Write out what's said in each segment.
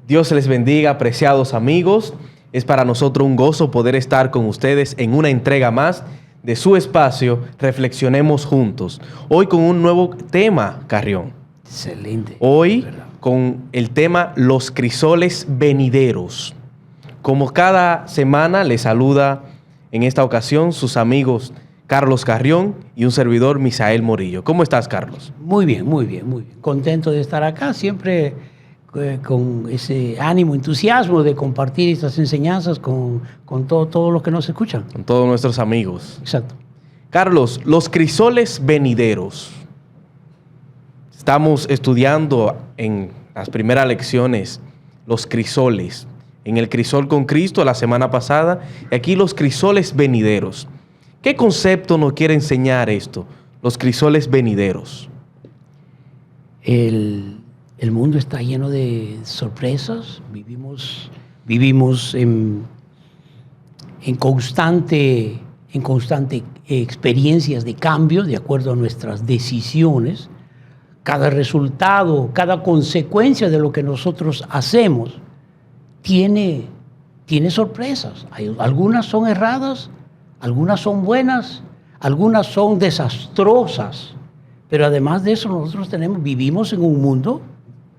Dios les bendiga, apreciados amigos. Es para nosotros un gozo poder estar con ustedes en una entrega más de su espacio Reflexionemos Juntos. Hoy con un nuevo tema, Carrión. Excelente. Hoy con el tema Los crisoles venideros. Como cada semana les saluda en esta ocasión sus amigos Carlos Carrión y un servidor Misael Morillo. ¿Cómo estás, Carlos? Muy bien. Contento de estar acá, siempre con ese ánimo, entusiasmo de compartir estas enseñanzas con todos los que nos escuchan. Con todos nuestros amigos. Exacto. Carlos, los crisoles venideros. Estamos estudiando en las primeras lecciones los crisoles. En el crisol con Cristo la semana pasada, y aquí los crisoles venideros. ¿Qué concepto nos quiere enseñar esto? Los crisoles venideros. El mundo está lleno de sorpresas. Vivimos en constante experiencias de cambio de acuerdo a nuestras decisiones. Cada resultado, cada consecuencia de lo que nosotros hacemos tiene sorpresas. Algunas son erradas, algunas son buenas, algunas son desastrosas. Pero además de eso, nosotros vivimos en un mundo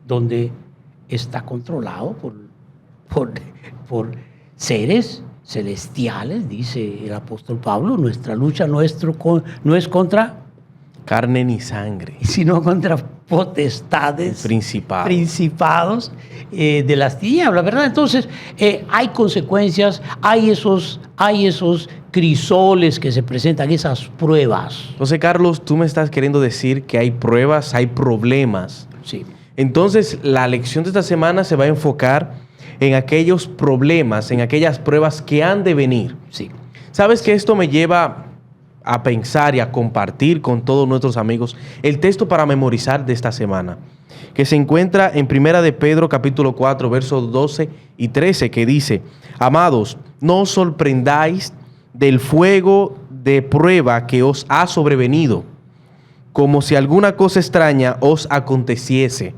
donde está controlado por seres celestiales, dice el apóstol Pablo. Nuestra lucha no es contra carne ni sangre, sino contra potestades, principados de las tinieblas, ¿verdad? Entonces, hay consecuencias, hay esos crisoles que se presentan, esas pruebas. Entonces, Carlos, tú me estás queriendo decir que hay pruebas, hay problemas. Sí. Entonces, la lección de esta semana se va a enfocar en aquellos problemas, en aquellas pruebas que han de venir. Sí. ¿Sabes que esto me lleva a pensar y a compartir con todos nuestros amigos el texto para memorizar de esta semana, que se encuentra en 1 de Pedro capítulo 4, versos 12 y 13, que dice: Amados, no os sorprendáis del fuego de prueba que os ha sobrevenido, como si alguna cosa extraña os aconteciese,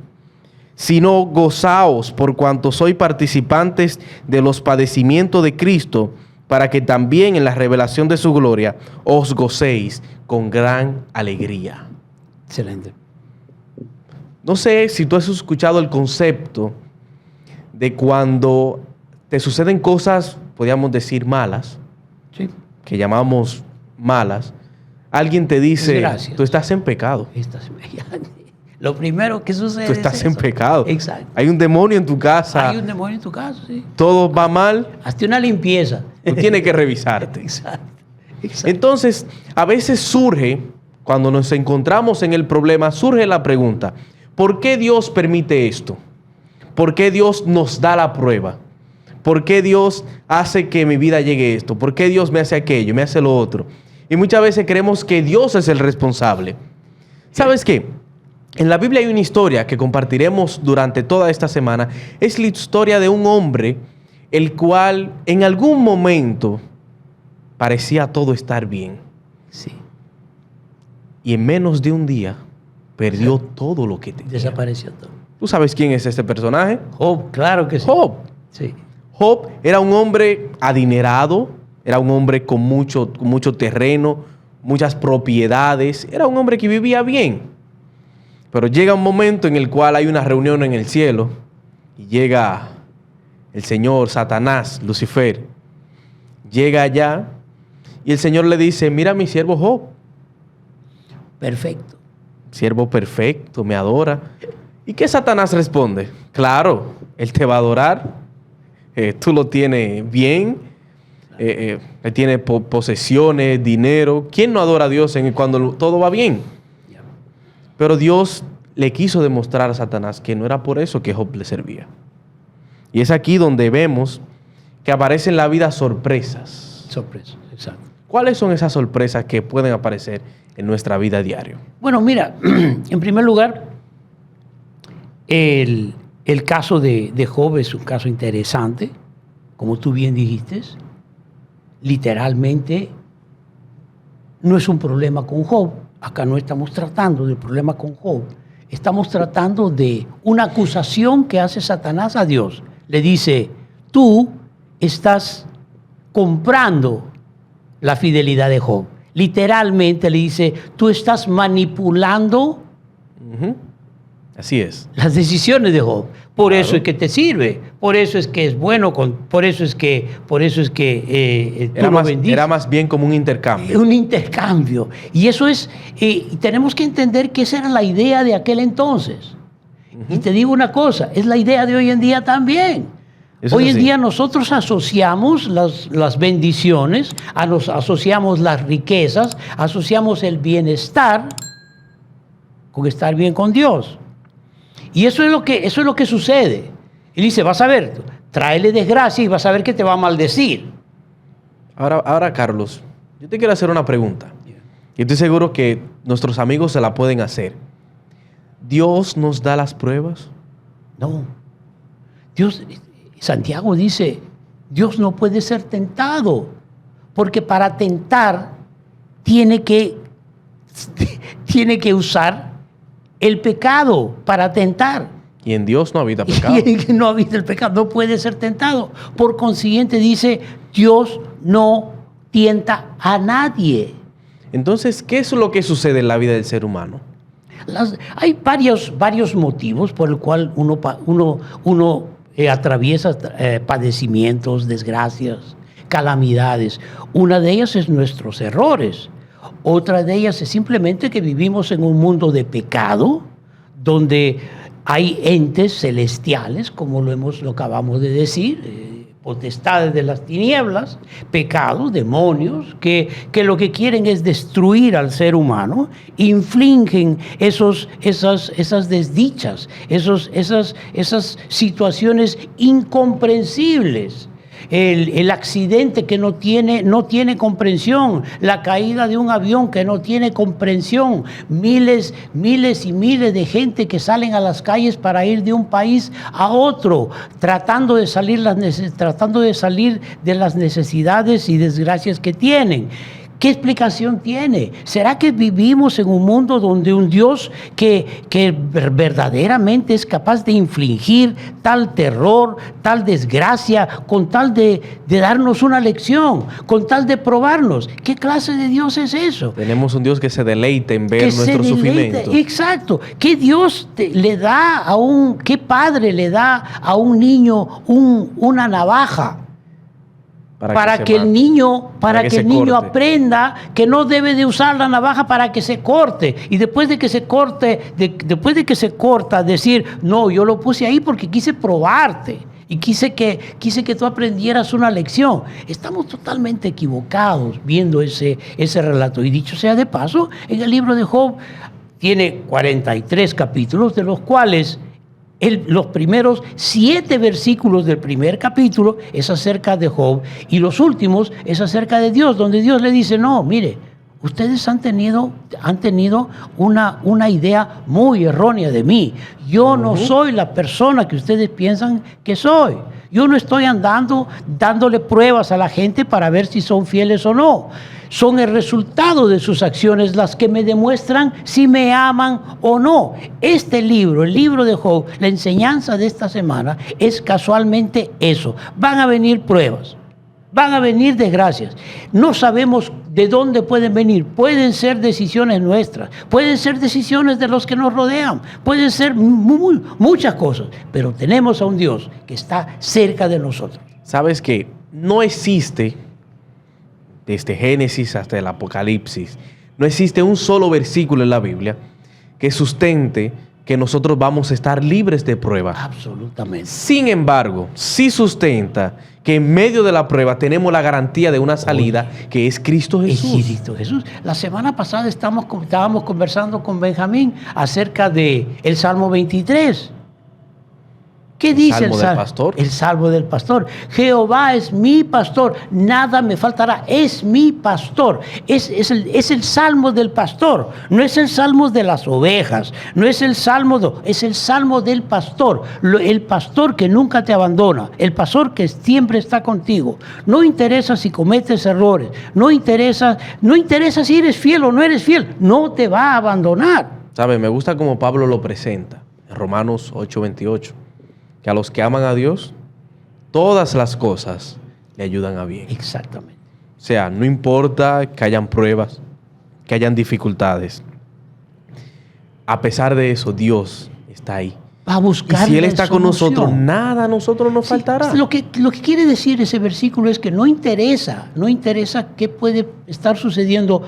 sino gozaos por cuanto sois participantes de los padecimientos de Cristo, para que también en la revelación de su gloria os gocéis con gran alegría. Excelente. No sé si tú has escuchado el concepto de cuando te suceden cosas, podríamos decir malas, sí, que llamamos malas. Alguien te dice, tú estás en pecado. Lo primero que sucede tú estás en eso. pecado. Exacto. Hay un demonio en tu casa. Hay un demonio en tu casa, sí. Todo va mal. Hazte una limpieza. Tú tienes que revisarte. Exacto. Entonces, a veces surge, cuando nos encontramos en el problema, surge la pregunta: ¿por qué Dios permite esto? ¿Por qué Dios nos da la prueba? ¿Por qué Dios hace que mi vida llegue esto? ¿Por qué Dios me hace aquello, me hace lo otro? Y muchas veces creemos que Dios es el responsable. ¿Sabes qué? En la Biblia hay una historia que compartiremos durante toda esta semana. Es la historia de un hombre el cual en algún momento parecía todo estar bien. Sí. Y en menos de un día perdió todo lo que tenía. Desapareció todo. ¿Tú sabes quién es este personaje? Job, claro que sí. Job. Sí. Job era un hombre adinerado, era un hombre con mucho terreno, muchas propiedades. Era un hombre que vivía bien. Pero llega un momento en el cual hay una reunión en el cielo y llega el Señor, Satanás, Lucifer. Llega allá y el Señor le dice: mira a mi siervo Job. Perfecto. Siervo perfecto, me adora. ¿Y qué Satanás responde? Claro, él te va a adorar. Tú lo tienes bien. Él tiene posesiones, dinero. ¿Quién no adora a Dios cuando todo va bien? Pero Dios le quiso demostrar a Satanás que no era por eso que Job le servía. Y es aquí donde vemos que aparecen en la vida sorpresas. Sorpresas, exacto. ¿Cuáles son esas sorpresas que pueden aparecer en nuestra vida diaria? Bueno, mira, en primer lugar, el caso de Job es un caso interesante, como tú bien dijiste. Literalmente, no es un problema con Job. Acá no estamos tratando del problema con Job. estamos tratando de una acusación que hace Satanás a Dios. Le dice, tú estás comprando la fidelidad de Job. Literalmente le dice, tú estás manipulando Así es. las decisiones de Job. Por eso es que te sirve, por eso es que es bueno, por eso es que tú lo bendices. Era más bien como un intercambio. Un intercambio. Y eso es, tenemos que entender que esa era la idea de aquel entonces. Y te digo una cosa, es la idea de hoy en día también. Hoy en día nosotros asociamos las bendiciones, asociamos las riquezas, asociamos el bienestar con estar bien con Dios. Y eso es lo que sucede. Y dice, vas a ver, tráele desgracia y vas a ver que te va a maldecir. Ahora, Carlos, yo te quiero hacer una pregunta. Y estoy seguro que nuestros amigos se la pueden hacer. ¿Dios nos da las pruebas? No. Santiago dice, Dios no puede ser tentado, porque para tentar tiene que usar el pecado para tentar. Y en Dios no habita pecado. Y no habita el pecado, no puede ser tentado. Por consiguiente dice, Dios no tienta a nadie. Entonces, ¿qué es lo que sucede en la vida del ser humano? Hay varios motivos por el cual uno atraviesa padecimientos, desgracias, calamidades. Una de ellas es nuestros errores. Otra de ellas es simplemente que vivimos en un mundo de pecado, donde hay entes celestiales, como lo acabamos de decir, potestades de las tinieblas, pecados, demonios, que lo que quieren es destruir al ser humano, infligen esas desdichas, esas situaciones incomprensibles. El accidente que no tiene comprensión, la caída de un avión que no tiene comprensión, miles y miles de gente que salen a las calles para ir de un país a otro, tratando de salir de las necesidades y desgracias que tienen. ¿Qué explicación tiene? ¿Será que vivimos en un mundo donde un Dios que verdaderamente es capaz de infligir tal terror, tal desgracia, con tal de darnos una lección, con tal de probarnos? ¿Qué clase de Dios es eso? Tenemos un Dios que se deleita en ver nuestro sufrimiento. Exacto. ¿Qué Dios qué padre le da a un niño una navaja? Para que el niño aprenda que no debe de usar la navaja para que se corte. Y después de que se corta, decir, no, yo lo puse ahí porque quise probarte. Y quise que tú aprendieras una lección. Estamos totalmente equivocados viendo ese relato. Y dicho sea de paso, en el libro de Job tiene 43 capítulos, de los cuales los primeros 7 versículos del primer capítulo es acerca de Job y los últimos es acerca de Dios, donde Dios le dice, no, mire, ustedes han tenido una idea muy errónea de mí. Yo no soy la persona que ustedes piensan que soy. Yo no estoy andando dándole pruebas a la gente para ver si son fieles o no. Son el resultado de sus acciones las que me demuestran si me aman o no. Este libro, el libro de Job, la enseñanza de esta semana es casualmente eso. Van a venir pruebas, van a venir desgracias. No sabemos de dónde pueden venir. Pueden ser decisiones nuestras, pueden ser decisiones de los que nos rodean, pueden ser muchas cosas, pero tenemos a un Dios que está cerca de nosotros. Sabes que no existe, desde Génesis hasta el Apocalipsis, no existe un solo versículo en la Biblia que sustente que nosotros vamos a estar libres de prueba. Absolutamente. Sin embargo, sí sustenta que en medio de la prueba tenemos la garantía de una salida, que es Cristo Jesús. Es Cristo Jesús. La semana pasada estábamos conversando con Benjamín acerca de el Salmo 23. ¿Qué dice el Salmo del Pastor? El Salmo del Pastor. Jehová es mi pastor, nada me faltará. Es mi pastor. Es el Salmo del Pastor. No es el Salmo de las ovejas. No es el Salmo, es el Salmo del Pastor. El pastor que nunca te abandona. El pastor que siempre está contigo. No interesa si cometes errores. No interesa si eres fiel o no eres fiel. No te va a abandonar. ¿Sabe? Me gusta como Pablo lo presenta en Romanos 8:28, que a los que aman a Dios, todas las cosas le ayudan a bien. Exactamente. O sea, no importa que hayan pruebas, que hayan dificultades. A pesar de eso, Dios está ahí. Va a buscar Y si Él la está con solución. nosotros, nada a nosotros nos Sí, faltará. lo que quiere decir ese versículo es que no interesa qué puede estar sucediendo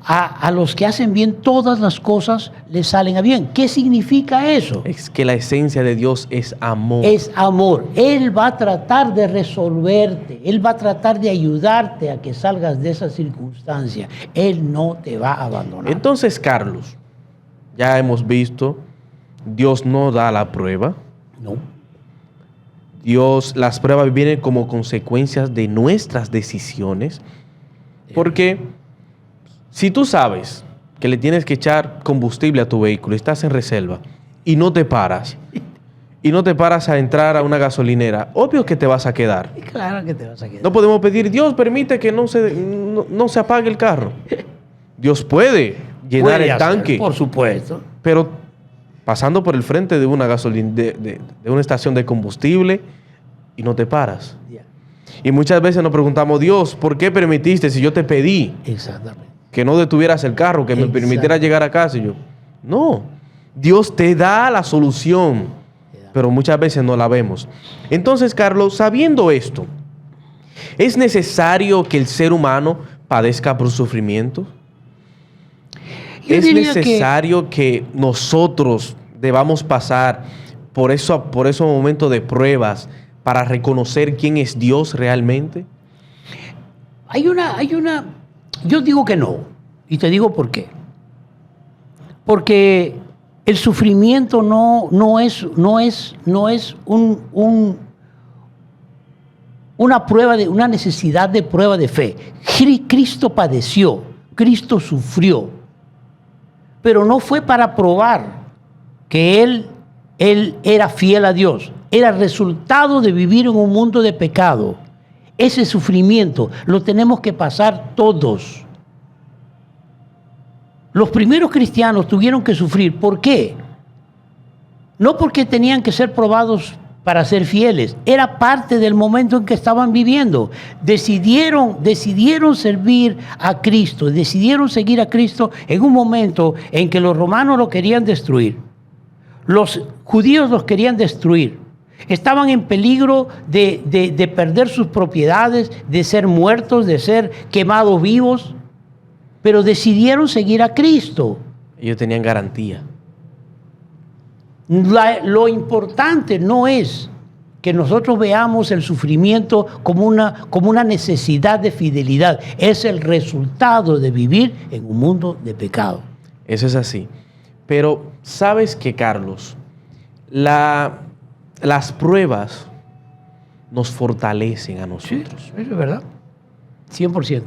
a los que hacen bien, todas las cosas les salen a bien. ¿Qué significa eso? Es que la esencia de Dios es amor. Es amor. Él va a tratar de resolverte, Él va a tratar de ayudarte a que salgas de esa circunstancia. Él no te va a abandonar. Entonces, Carlos, ya hemos visto, Dios no da la prueba. No. Las pruebas vienen como consecuencias de nuestras decisiones. Porque si tú sabes que le tienes que echar combustible a tu vehículo, estás en reserva y no te paras a entrar a una gasolinera, obvio que te vas a quedar. Claro que te vas a quedar. No podemos pedir, Dios permite que no se apague el carro. Dios puede llenar Puede el hacer, tanque, por supuesto. pero pasando por el frente de una de una estación de combustible y no te paras. Ya. Y muchas veces nos preguntamos, Dios, ¿por qué permitiste si yo te pedí Exactamente. que no detuvieras el carro, que me permitiera llegar a casa? Y yo, no, Dios te da la solución, pero muchas veces no la vemos. Entonces, Carlos, sabiendo esto, ¿es necesario que el ser humano padezca por sufrimiento? ¿Es necesario que nosotros debamos pasar por esos momentos de pruebas para reconocer quién es Dios realmente? Yo digo que no, y te digo por qué. Porque el sufrimiento no es una necesidad de prueba de fe. Cristo padeció, Cristo sufrió, pero no fue para probar que Él era fiel a Dios. Era resultado de vivir en un mundo de pecado. Ese sufrimiento lo tenemos que pasar todos. Los primeros cristianos tuvieron que sufrir. ¿Por qué? No porque tenían que ser probados para ser fieles. Era parte del momento en que estaban viviendo. Decidieron servir a Cristo, decidieron seguir a Cristo en un momento en que los romanos lo querían destruir. Los judíos los querían destruir. Estaban en peligro de perder sus propiedades, de ser muertos, de ser quemados vivos, pero decidieron seguir a Cristo. Ellos tenían garantía. Lo importante no es que nosotros veamos el sufrimiento como una necesidad de fidelidad. Es el resultado de vivir en un mundo de pecado. Eso es así. Pero, ¿sabes qué, Carlos? Las pruebas nos fortalecen a nosotros. Sí, eso es verdad. 100%.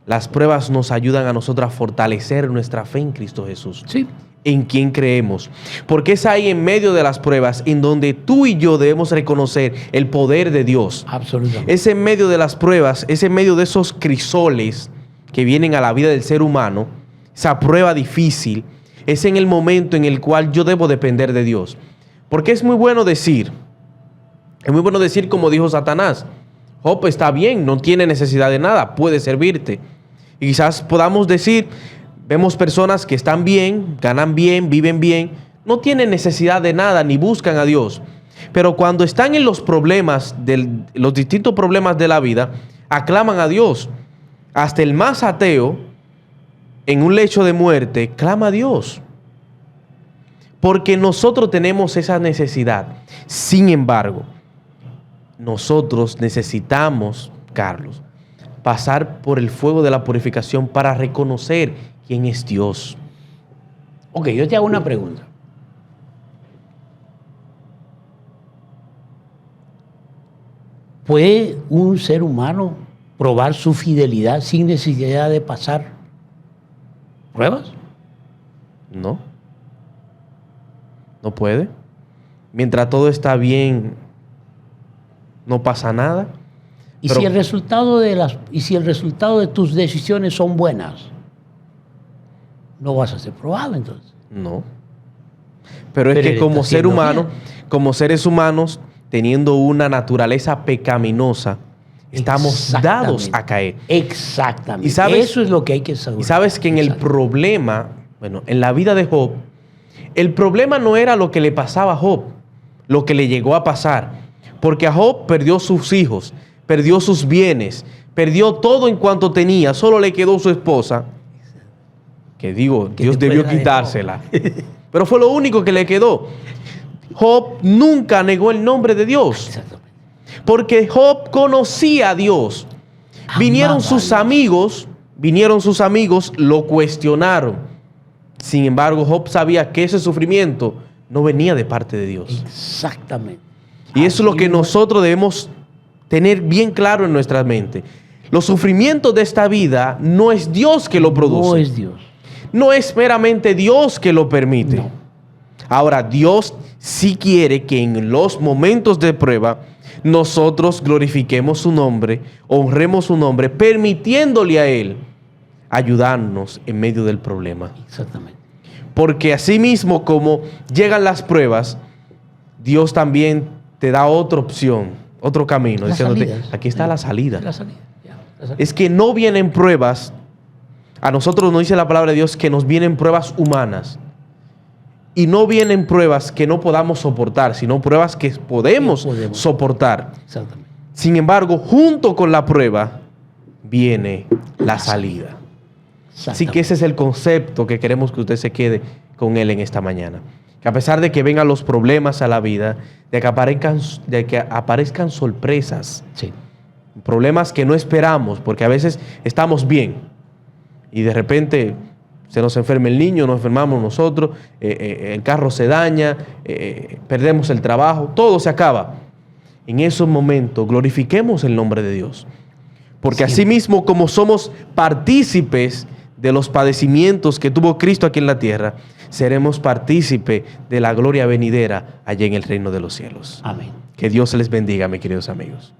Las pruebas nos ayudan a nosotros a fortalecer nuestra fe en Cristo Jesús. Sí. En quien creemos. Porque es ahí en medio de las pruebas en donde tú y yo debemos reconocer el poder de Dios. Absolutamente. Es en medio de las pruebas, es en medio de esos crisoles que vienen a la vida del ser humano, esa prueba difícil, es en el momento en el cual yo debo depender de Dios. Porque es muy bueno decir como dijo Satanás, Job está bien, no tiene necesidad de nada, puede servirte. Y quizás podamos decir, vemos personas que están bien, ganan bien, viven bien, no tienen necesidad de nada, ni buscan a Dios. Pero cuando están en los problemas, los distintos problemas de la vida, aclaman a Dios. Hasta el más ateo, en un lecho de muerte, clama a Dios. Porque nosotros tenemos esa necesidad. Sin embargo, nosotros necesitamos, Carlos, pasar por el fuego de la purificación para reconocer quién es Dios. Ok, yo te hago una pregunta. ¿Puede un ser humano probar su fidelidad sin necesidad de pasar pruebas? No. No puede. Mientras todo está bien, no pasa nada. Y si el resultado de tus decisiones son buenas, no vas a ser probado entonces. No. Pero es Pero que él como está ser haciendo humano, bien. como seres humanos, teniendo una naturaleza pecaminosa, estamos dados a caer. Exactamente. Y sabes- Eso es lo que hay que saber. Y sabes que en el Exacto. problema, bueno, en la vida de Job, el problema no era lo que le pasaba a Job, lo que le llegó a pasar. Porque a Job perdió sus hijos, perdió sus bienes, perdió todo en cuanto tenía, solo le quedó su esposa. Que digo, Que Dios después debió la dejó. quitársela. Pero fue lo único que le quedó. Job nunca negó el nombre de Dios, Exactamente. porque Job conocía a Dios. Vinieron Amaba sus a Dios. amigos, lo cuestionaron. Sin embargo, Job sabía que ese sufrimiento no venía de parte de Dios. Exactamente. Y eso es lo Así que mismo. nosotros debemos tener bien claro en nuestra mente. Los sufrimientos de esta vida no es Dios que lo produce. No es Dios. No es meramente Dios que lo permite. No. Ahora, Dios sí quiere que en los momentos de prueba nosotros glorifiquemos su nombre, honremos su nombre, permitiéndole a Él ayudarnos en medio del problema. Exactamente. Porque así mismo como llegan las pruebas, Dios también te da otra opción, otro camino, Las diciéndote, salidas. aquí está la salida. La salida. Ya, la salida. Es que no vienen pruebas, a nosotros nos dice la palabra de Dios que nos vienen pruebas humanas. Y no vienen pruebas que no podamos soportar, sino pruebas que podemos soportar. Exactamente. Sin embargo, junto con la prueba viene la salida. Así que ese es el concepto que queremos que usted se quede con él en esta mañana. Que a pesar de que vengan los problemas a la vida, de que aparezcan sorpresas, Sí. problemas que no esperamos, porque a veces estamos bien y de repente se nos enferma el niño, nos enfermamos nosotros, el carro se daña, perdemos el trabajo, todo se acaba. En esos momentos glorifiquemos el nombre de Dios. Porque Siempre. asimismo como somos partícipes de los padecimientos que tuvo Cristo aquí en la tierra, seremos partícipes de la gloria venidera allá en el reino de los cielos. Amén. Que Dios les bendiga, mis queridos amigos.